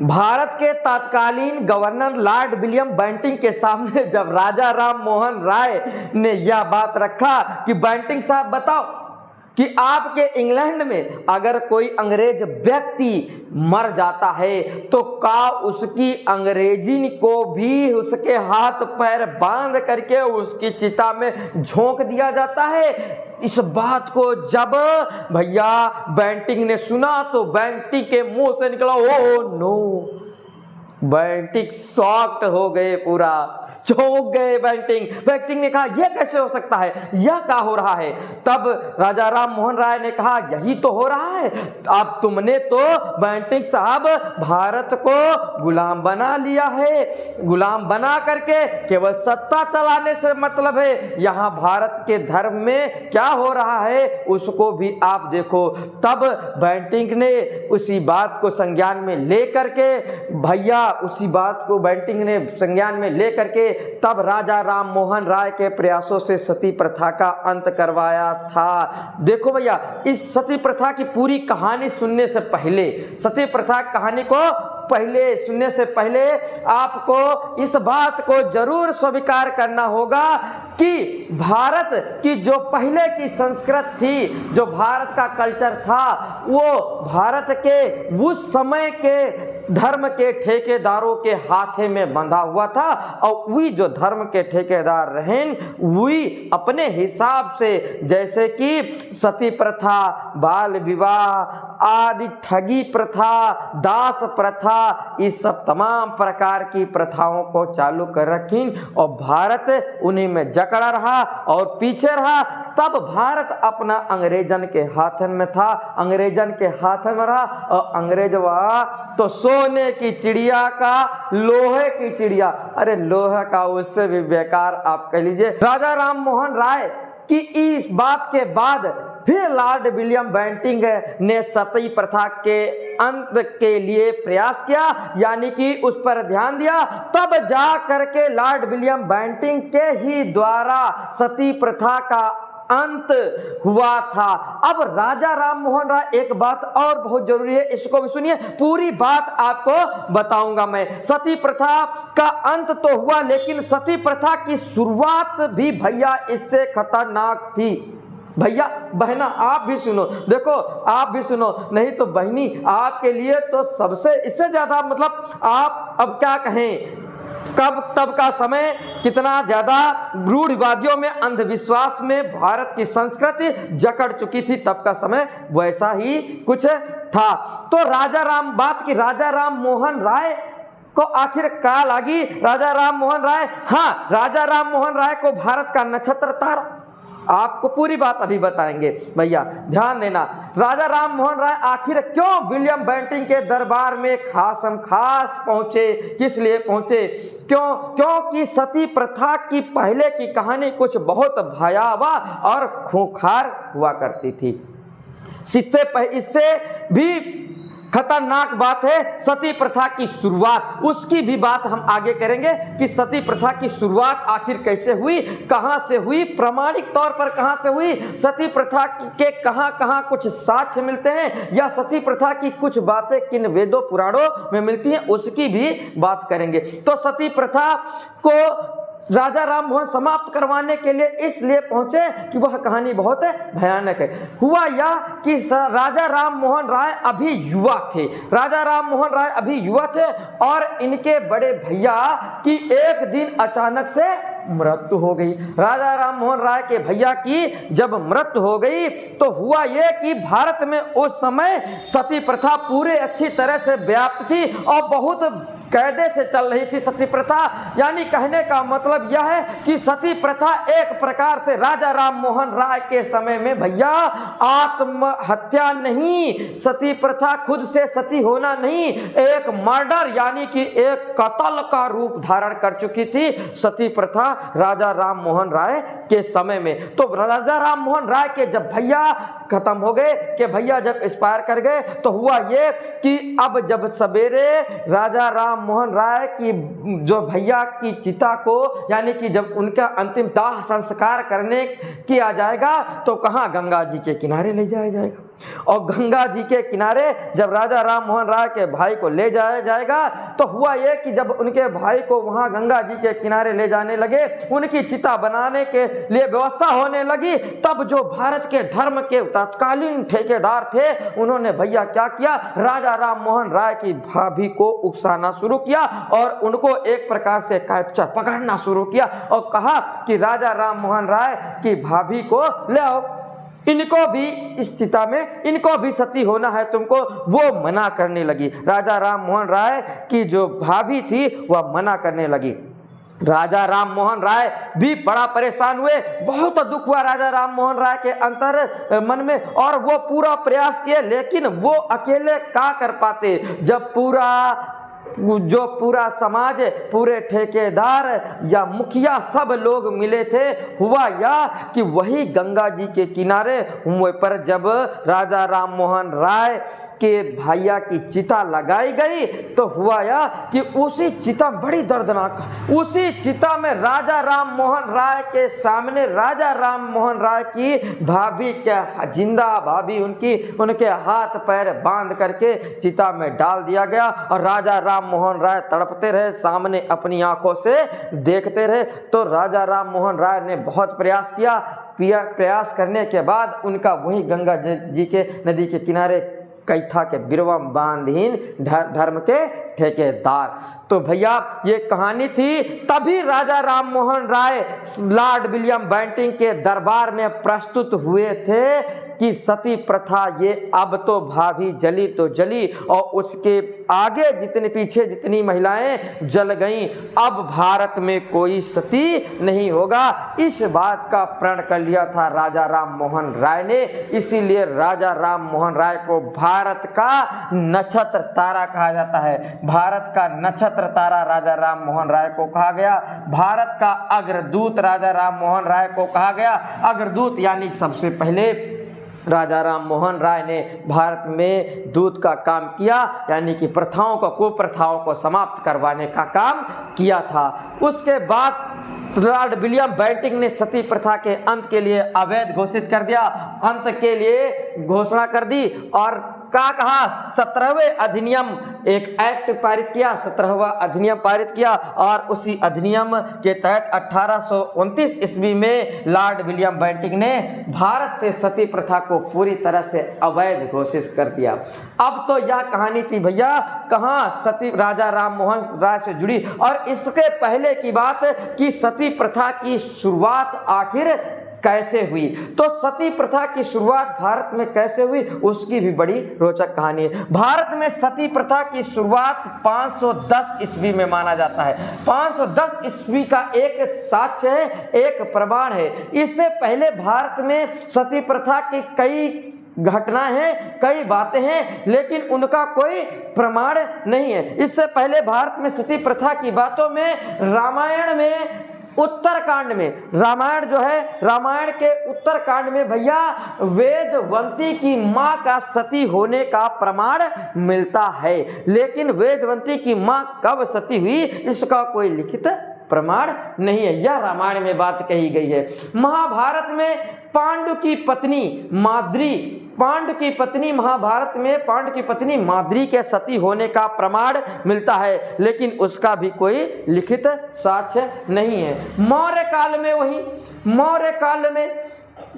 भारत के तत्कालीन governor Lord William Bentinck के सामने जब राजा राम मोहन राय ने यह बात रखा कि बेंटिंक साहब बताओ कि आपके इंग्लैंड में अगर कोई अंग्रेज व्यक्ति मर जाता है तो का उसकी अंग्रेजी को भी उसके हाथ पैर बांध करके उसकी चिता में झोंक दिया जाता है। इस बात को जब भैया बेंटिंक ने सुना तो बेंटिंक के मुंह से निकला ओ नो। बेंटिंक शॉक्ड हो गए, पूरा चौंक गए। बेंटिंक ने कहा यह कैसे हो सकता है, यह क्या हो रहा है। तब राजा राम मोहन राय ने कहा यही तो हो रहा है। अब तुमने तो बेंटिंक साहब भारत को गुलाम बना लिया है। गुलाम बना करके केवल सत्ता चलाने से मतलब है, यहाँ भारत के धर्म में क्या हो रहा है उसको भी आप देखो। तब बेंटिंक ने उसी बात को संज्ञान में ले करके बेंटिंक ने संज्ञान में ले करके तब राजा राम मोहन राय के प्रयासों से सती प्रथा का अंत करवाया था। देखो भैया, इस सती प्रथा की पूरी कहानी सुनने से पहले, सती प्रथा कहानी को सुनने से पहले आपको इस बात को जरूर स्वीकार करना होगा कि भारत की जो पहले की संस्कृति थी, जो भारत का कल्चर था, वो भारत के उस समय के धर्म के ठेकेदारों के हाथे में बंधा हुआ था। और वही जो धर्म के ठेकेदार रहे वही अपने हिसाब से, जैसे कि सती प्रथा, बाल विवाह आदि, ठगी प्रथा, दास प्रथा, इस सब तमाम प्रकार की प्रथाओं को चालू कर रखी और भारत उन्हीं में जकड़ा रहा और पीछे रहा। तब भारत अपना अंग्रेजन के हाथन में था, अंग्रेजन के हाथन में रहा। और अंग्रेज वह तो सोने की चिड़िया का लोहे की चिड़िया, अरे लोहे का उससे भी बेकार आप कह लीजिए। राजा राम मोहन राय की इस बात के बाद फिर लॉर्ड विलियम बेंटिंक ने सती प्रथा के अंत के लिए प्रयास किया, यानी कि उस पर ध्यान दिया। तब जा करके लॉर्ड विलियम बेंटिंक के ही द्वारा सती प्रथा का अंत हुआ था। अब राजा राम मोहन राय, एक बात और बहुत जरूरी है, इसको भी सुनिए, पूरी बात आपको बताऊंगा मैं। सती प्रथा का अंत तो हुआ, लेकिन सती प्रथा की शुरुआत भी भैया इससे खतरनाक थी। भैया बहना आप भी सुनो, देखो आप भी सुनो, नहीं तो बहनी आपके लिए तो सबसे इससे ज्यादा मतलब आप अब क्या कहें, तब का समय कितना ज्यादा रूढ़िवादियों में, अंधविश्वास में भारत की संस्कृति जकड़ चुकी थी। तब का समय वैसा ही कुछ था। तो राजा राम मोहन राय को आखिर क्या लगी। राजा राम मोहन राय, हाँ, राजा राम मोहन राय को भारत का नक्षत्र तारा, आपको पूरी बात अभी बताएंगे भैया, ध्यान देना। राजा राम मोहन राय आखिर क्यों विलियम बेंटिंक के दरबार में खासम खास पहुंचे, किस लिए पहुंचे, क्योंकि सती प्रथा की पहले की कहानी कुछ बहुत भयावह और खूंखार हुआ करती थी। इससे भी खतरनाक बात है सती प्रथा की शुरुआत, उसकी भी बात हम आगे करेंगे कि सती प्रथा की शुरुआत आखिर कैसे हुई, कहां से हुई, प्रमाणिक तौर पर कहां से हुई, सती प्रथा के कहां कुछ साक्ष्य मिलते हैं, या सती प्रथा की कुछ बातें किन वेदों पुराणों में मिलती हैं, उसकी भी बात करेंगे। तो सती प्रथा को राजा राम मोहन समाप्त करवाने के लिए इसलिए पहुंचे कि वह कहानी बहुत भयानक है। हुआ यह कि राजा राम मोहन राय अभी युवा थे, और इनके बड़े भैया की एक दिन अचानक से मृत्यु हो गई। राजा राम मोहन राय के भैया की जब मृत्यु हो गई तो हुआ यह कि भारत में उस समय सती प्रथा पूरे अच्छी तरह से व्याप्त थी और बहुत कायदे से चल रही थी सती प्रथा। यानी कहने का मतलब यह है कि सती प्रथा एक प्रकार से राजा राम मोहन राय के समय में भैया आत्महत्या नहीं, सती प्रथा खुद से सती होना नहीं, एक मर्डर यानी कि एक कत्ल का रूप धारण कर चुकी थी सती प्रथा राजा राम मोहन राय के समय में। तो राजा राम मोहन राय के जब भैया खत्म हो गए, कि भैया जब एक्सपायर कर गए, तो हुआ ये कि अब जब सवेरे राजा राम मोहन राय की जो भैया की चिता को, यानी कि जब उनका अंतिम दाह संस्कार करने किया जाएगा तो कहाँ, गंगा जी के किनारे ले जाया जाएगा। और गंगा जी के किनारे जब राजा राम मोहन राय के भाई को ले जाया जाएगा तो हुआ ये कि जब उनके भाई को वहां गंगा जी के किनारे ले जाने लगे, उनकी चिता बनाने के लिए व्यवस्था होने लगी, तब जो भारत के धर्म के तत्कालीन ठेकेदार थे उन्होंने भैया क्या किया, राजा राम मोहन राय की भाभी को उकसाना शुरू किया और उनको एक प्रकार से कैप्चर पकड़ना शुरू किया और कहा कि राजा राम मोहन राय की भाभी को ले आओ, इनको भी इस चिता में इनको भी सती होना है तुमको। वो मना करने लगी। राजा राम मोहन राय की जो भाभी थी वह मना करने लगी। राजा राम मोहन राय भी बड़ा परेशान हुए, बहुत दुख हुआ राजा राम मोहन राय के अंतर मन में, और वो पूरा प्रयास किए, लेकिन वो अकेले क्या कर पाते जब पूरा समाज, पूरे ठेकेदार या मुखिया सब लोग मिले थे। हुआ या कि वही गंगा जी के किनारे पर जब राजा राम मोहन राय के भैया की चिता लगाई गई तो हुआ या कि उसी चिता बड़ी दर्दनाक, उसी चिता में राजा राम मोहन राय के सामने राजा राम मोहन राय की भाभी के जिंदा भाभी उनके हाथ पैर बांध करके चिता में डाल दिया गया और राजा राम मोहन राय तड़पते रहे, सामने अपनी आंखों से देखते रहे। तो राजा राम मोहन राय ने बहुत प्रयास किया, प्रयास करने के बाद उनका वही गंगा जी के नदी के किनारे कैथा के बिरवम बांधहीन धर्म के ठेकेदार। तो भैया ये कहानी थी। तभी राजा Ram Mohan Roy Lord William Bentinck के दरबार में प्रस्तुत हुए थे कि सती प्रथा ये अब तो भाभी जली तो जली और उसके आगे जितने पीछे जितनी महिलाएं जल गईं, अब भारत में कोई सती नहीं होगा। इस बात का प्रण कर लिया था राजा राम मोहन राय ने। इसीलिए राजा राम मोहन राय को भारत का नक्षत्र तारा कहा जाता है। भारत का नक्षत्र तारा राजा राम मोहन राय को कहा गया। भारत का अग्रदूत राजा राम मोहन राय को कहा गया। अग्रदूत यानी सबसे पहले राजा राम मोहन राय ने भारत में दूत का काम किया, यानी कि प्रथाओं को कुप्रथाओं को समाप्त करवाने का काम किया था। उसके बाद लॉर्ड विलियम बेंटिंक ने सती प्रथा के अंत के लिए अवैध घोषित कर दिया, अंत के लिए घोषणा कर दी और क्या कहा, 17वें अधिनियम एक एक्ट पारित किया, 17वां अधिनियम पारित किया और उसी अधिनियम के तहत 1829 ईस्वी में लॉर्ड विलियम बेंटिंक ने भारत से सती प्रथा को पूरी तरह से अवैध घोषित कर दिया। अब तो यह कहानी थी भैया कहाँ सती राजा राम मोहन राय से जुड़ी। और इसके पहले की बात कि सती प्रथा की शुरुआत आखिर कैसे हुई, तो सती प्रथा की शुरुआत भारत में कैसे हुई उसकी भी बड़ी रोचक कहानी है। भारत में सती प्रथा की शुरुआत 510 ईस्वी में माना जाता है। 510 ईस्वी का एक साक्ष्य है, एक प्रमाण है। इससे पहले भारत में सती प्रथा की कई घटना है, कई बातें हैं, लेकिन उनका कोई प्रमाण नहीं है। इससे पहले भारत में सती प्रथा की बातों में रामायण में उत्तरकांड में, रामायण जो है, रामायण के उत्तरकांड में भैया वेदवंती की मां का सती होने का प्रमाण मिलता है, लेकिन वेदवंती की मां कब सती हुई इसका कोई लिखित प्रमाण नहीं है। यह रामायण में बात कही गई है। महाभारत में पांडु की पत्नी माद्री, पांडु की पत्नी महाभारत में पांडु की पत्नी माद्री के सती होने का प्रमाण मिलता है, लेकिन उसका भी कोई लिखित साक्ष्य नहीं है। मौर्य काल में, वही मौर्य काल में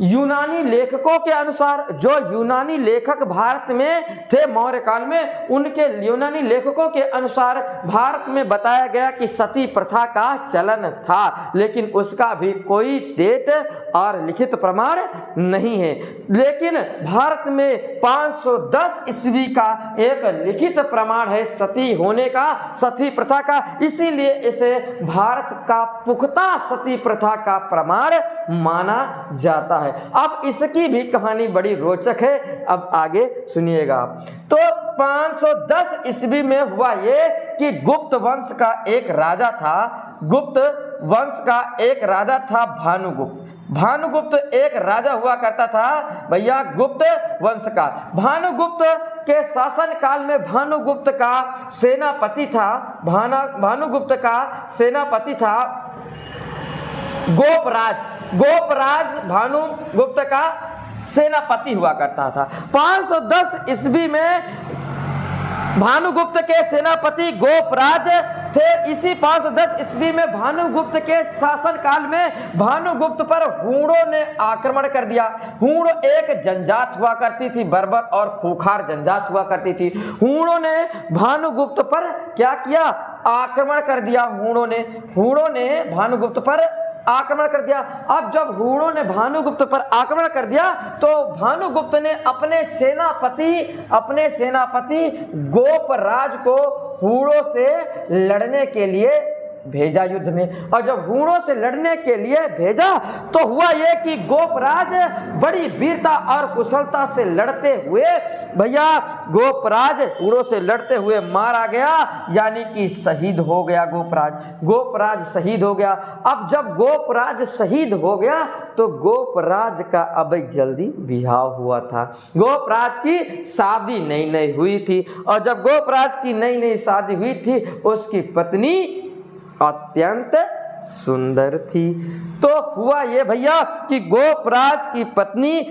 यूनानी लेखकों के अनुसार, जो यूनानी लेखक भारत में थे मौर्य काल में, उनके यूनानी लेखकों के अनुसार भारत में बताया गया कि सती प्रथा का चलन था, लेकिन उसका भी कोई डेट और लिखित प्रमाण नहीं है। लेकिन भारत में 510 ईस्वी का एक लिखित प्रमाण है सती होने का, सती प्रथा का, इसीलिए इसे भारत का पुख्ता सती प्रथा का प्रमाण माना जाता है। अब इसकी भी कहानी बड़ी रोचक है, अब आगे सुनिएगा। तो 510 ईस्वी में हुआ ये कि गुप्त वंश का एक राजा था, गुप्त वंश का एक राजा था भानुगुप्त। भानुगुप्त एक राजा हुआ करता था भैया गुप्त वंश का। भानुगुप्त के शासन काल में भानुगुप्त का सेनापति था, भानुगुप्त का सेनापति था गोपराज। गोपराज भानुगुप्त का सेनापति हुआ करता था। 510 ईस्वी में भानुगुप्त के सेनापति गोपराज थे। इसी 510 ईस्वी में भानुगुप्त के शासन काल में भानुगुप्त पर हूणों ने आक्रमण कर दिया। हूण एक जनजात हुआ करती थी, बर्बर और खूंखार जनजात हुआ करती थी। हूणों ने भानुगुप्त पर क्या किया? आक्रमण कर दिया। हूणों ने भानुगुप्त पर आक्रमण कर दिया। अब जब हूणों ने भानुगुप्त पर आक्रमण कर दिया तो भानुगुप्त ने अपने सेनापति गोपराज को हूणों से लड़ने के लिए भेजा युद्ध में। और जब हूणों से लड़ने के लिए भेजा तो हुआ यह कि गोपराज बड़ी वीरता और कुशलता से लड़ते हुए भैया गोपराज हूणों से लड़ते हुए मारा गया, यानी कि शहीद हो गया गोपराज शहीद हो गया। अब जब गोपराज शहीद हो गया तो गोपराज का अब जल्दी विवाह हुआ था। गोपराज की शादी नई हुई थी और जब गोपराज की नई शादी हुई थी उसकी पत्नी अत्यंत सुंदर थी। तो हुआ ये भैया कि गोपराज की पत्नी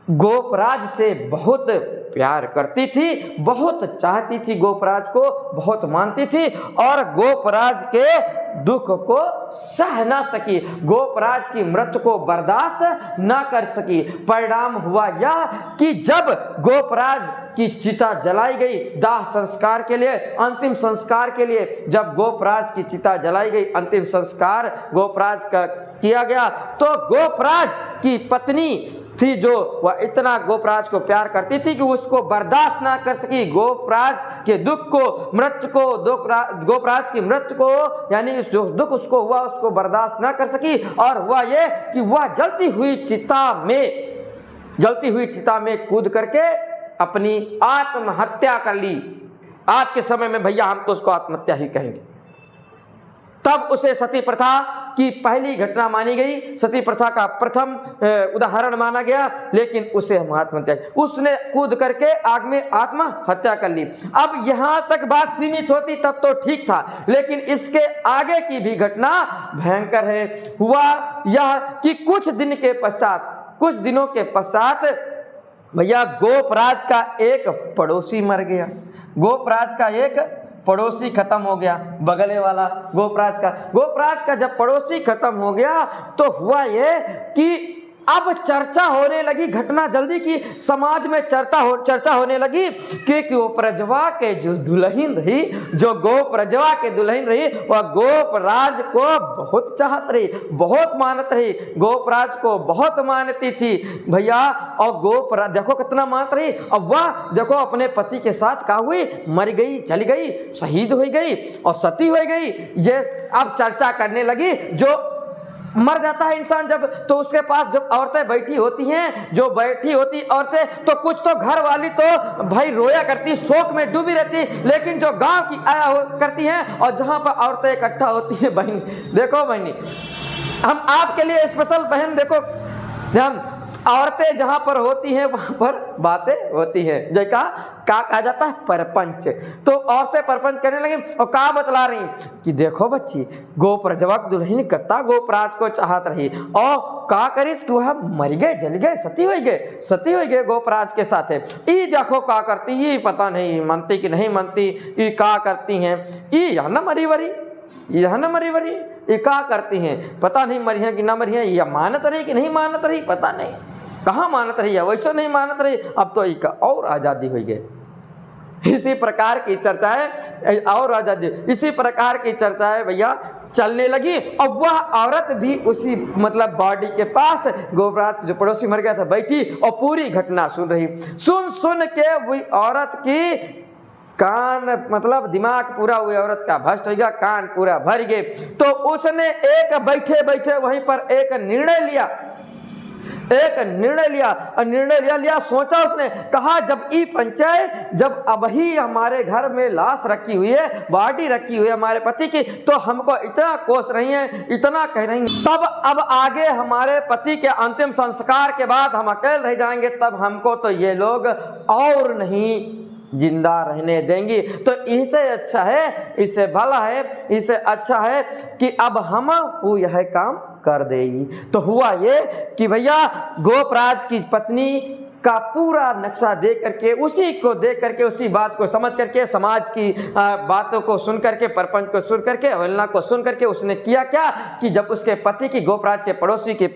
गोपराज से बहुत प्यार करती थी, बहुत चाहती थी, गोपराज को बहुत मानती थी और गोपराज के दुख को सह ना सकी, गोपराज की मृत्यु को बर्दाश्त ना कर सकी। परिणाम हुआ यह कि जब गोपराज की चिता जलाई गई दाह संस्कार के लिए, अंतिम संस्कार के लिए, जब गोपराज की चिता जलाई गई, अंतिम संस्कार गोपराज का किया गया तो गोपराज की पत्नी थी जो वह इतना गोपराज को प्यार करती थी कि उसको बर्दाश्त ना कर सकी, गोपराज के दुख को, मृत्यु को, गोपराज की मृत्यु को, यानी जो दुख उसको हुआ उसको बर्दाश्त ना कर सकी। और हुआ ये कि वह जलती हुई चिता में कूद करके अपनी आत्महत्या कर ली। आज के समय में भैया हम तो उसको आत्महत्या ही कहेंगे। तब उसे सती प्रथा की पहली घटना मानी गई, सती प्रथा का प्रथम उदाहरण माना गया, लेकिन उसे हम आत्महत्या, उसने कूद करके आग में आत्महत्या कर ली। अब यहाँ तक बात सीमित होती तब तो ठीक था, लेकिन इसके आगे की भी घटना भयंकर है। हुआ यह कि कुछ दिनों के पश्चात भैया गोपराज का एक पड़ोसी मर गया। गोपराज का एक पड़ोसी खत्म हो गया, बगले वाला गोपराज का जब पड़ोसी खत्म हो गया तो हुआ ये कि अब चर्चा होने लगी, घटना जल्दी की समाज में चर्चा होने लगी कि गोप्रजवा के जो दुल्हन रही, जो गोप्रजवा के दुल्हन रही, वह गोपराज को बहुत चाहत रही, बहुत मानत रही, गोपराज को बहुत मानती थी भैया। और गोपराज देखो कितना मानत रही, अब वह देखो अपने पति के साथ क्या हुई, मर गई, चली गई, शहीद हो गई और सती हो गई। ये अब चर्चा करने लगी, जो मर जाता है इंसान जब, तो उसके पास जब औरतें बैठी होती हैं, जो बैठी होती औरतें, तो कुछ तो घर वाली तो भाई रोया करती, शोक में डूबी रहती, लेकिन जो गांव की आया करती हैं और जहां पर औरतें इकट्ठा होती हैं, बहन देखो बहनी, हम आपके लिए स्पेशल बहन देखो, हम औरतें जहां पर होती हैं वहां पर बातें होती हैं, जो कहा जाता है परपंच। तो औरतें परपंच करने लगी और कहा बतला रही कि देखो बच्ची, गोप्रजवा दुल्हन कत्ता गोपराज को चाहत रही और का करिस कि वह मर गए, जल गए, सती हो गए गोपराज के साथ। ये देखो का करती, ये पता नहीं मानती कि नहीं मानती, ये का करती हैं, ये यह न मरी वरी, ये का करती हैं, पता नहीं मरी है कि ना मरी है, या मानत रही कि नहीं मानत रही, पता नहीं कहाँ मानत रही है, वैसे नहीं मानत रही। अब तो एक और आज़ादी हो गई, इसी प्रकार की चर्चाएं और आज़ादी, इसी प्रकार की चर्चाएं भैया चलने लगी। और वह औरत भी उसी मतलब बॉडी के पास गोपराज जो पड़ोसी मर गया था बैठी और पूरी घटना सुन रही। सुन के वही औरत की कान मतलब दिमाग पूरा हुई औरत का भ्रष्ट हो गया, कान पूरा भर गए। तो उसने एक बैठे बैठे वहीं पर एक निर्णय लिया, सोचा उसने, कहा जब ई पंचायत, जब अभी हमारे घर में लाश रखी हुई है, बॉडी रखी हुई है हमारे पति की, तो हमको इतना कोस रही है, इतना कह रही है, तब अब आगे हमारे पति के अंतिम संस्कार के बाद हम अकेले रह जाएंगे, तब हमको तो ये लोग और नहीं जिंदा रहने देंगी। तो इससे अच्छा है, इससे भला है, इससे अच्छा है कि अब हम यह काम कर देगी। तो हुआ ये कि भैया गोपराज की पत्नी का पूरा नक्शा देख करके, उसी को देख करके, उसी बात को समझ करके, समाज की बातों को सुन करके, प्रपंच को सुन करके, अवहेलना को सुन करके उसने किया क्या कि जब उसके पति की, गोपराज के पड़ोसी की,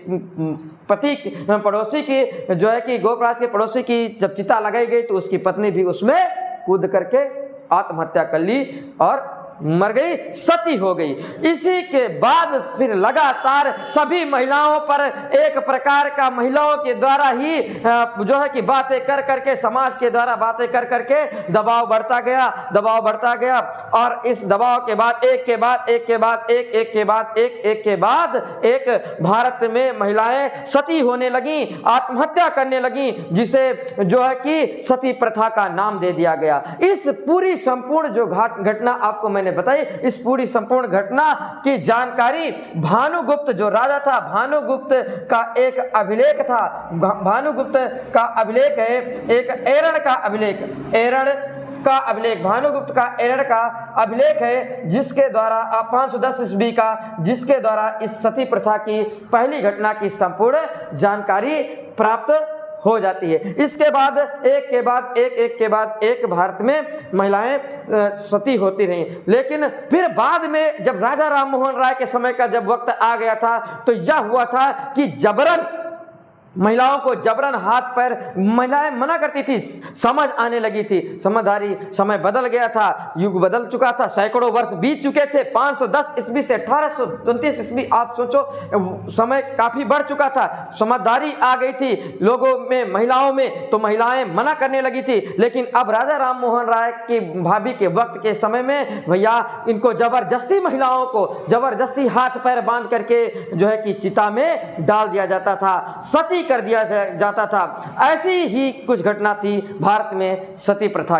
पड़ोसी की जो है कि गोपराज के पड़ोसी की जब चिता लगाई गई तो उसकी पत्नी भी उसमें कूद करके आत्महत्या कर ली और मर गई, सती हो गई। इसी के बाद फिर लगातार सभी महिलाओं पर एक प्रकार का, महिलाओं के द्वारा ही जो है कि बातें कर करके, समाज के द्वारा बातें कर करके दबाव बढ़ता गया, दबाव बढ़ता गया। और इस दबाव के बाद एक के बाद एक के बाद एक, एक के बाद एक के बाद एक भारत में महिलाएं सती होने लगी, आत्महत्या करने लगी, जिसे जो है कि सती प्रथा का नाम दे दिया गया। इस पूरी संपूर्ण जो घटना आपको मैंने बताई, इस पूरी संपूर्ण घटना की जानकारी भानुगुप्त जो राजा था, भानुगुप्त का एक अभिलेख था, भानुगुप्त का अभिलेख है, एक एरण का अभिलेख, एरण का अभिलेख, भानुगुप्त का एरण का अभिलेख है, जिसके द्वारा 510 ईस्वी का, जिसके द्वारा इस सती प्रथा की पहली घटना की संपूर्ण जानकारी प्राप्त हो जाती है। इसके बाद एक के बाद एक, एक के बाद एक भारत में महिलाएं सती होती रहीं। लेकिन फिर बाद में जब राजा राम मोहन राय के समय का जब वक्त आ गया था तो यह हुआ था कि जबरन महिलाओं को, जबरन हाथ पैर, महिलाएं मना करती थी, समझ आने लगी थी, समझदारी, समय बदल गया था, युग बदल चुका था, सैकड़ों वर्ष बीत चुके थे, 510 ईस्वी से 1829 ईस्वी, आप सोचो समय काफी बढ़ चुका था, समझदारी आ गई थी लोगों में, महिलाओं में, तो महिलाएं मना करने लगी थी। लेकिन अब राजा राम मोहन राय की भाभी के वक्त के समय में भैया इनको जबरदस्ती, महिलाओं को जबरदस्ती हाथ पैर बांध करके जो है कि चिता में डाल दिया जाता था, सती कर दिया जाता था। ऐसी ही कुछ घटना थी भारत में सती प्रथा।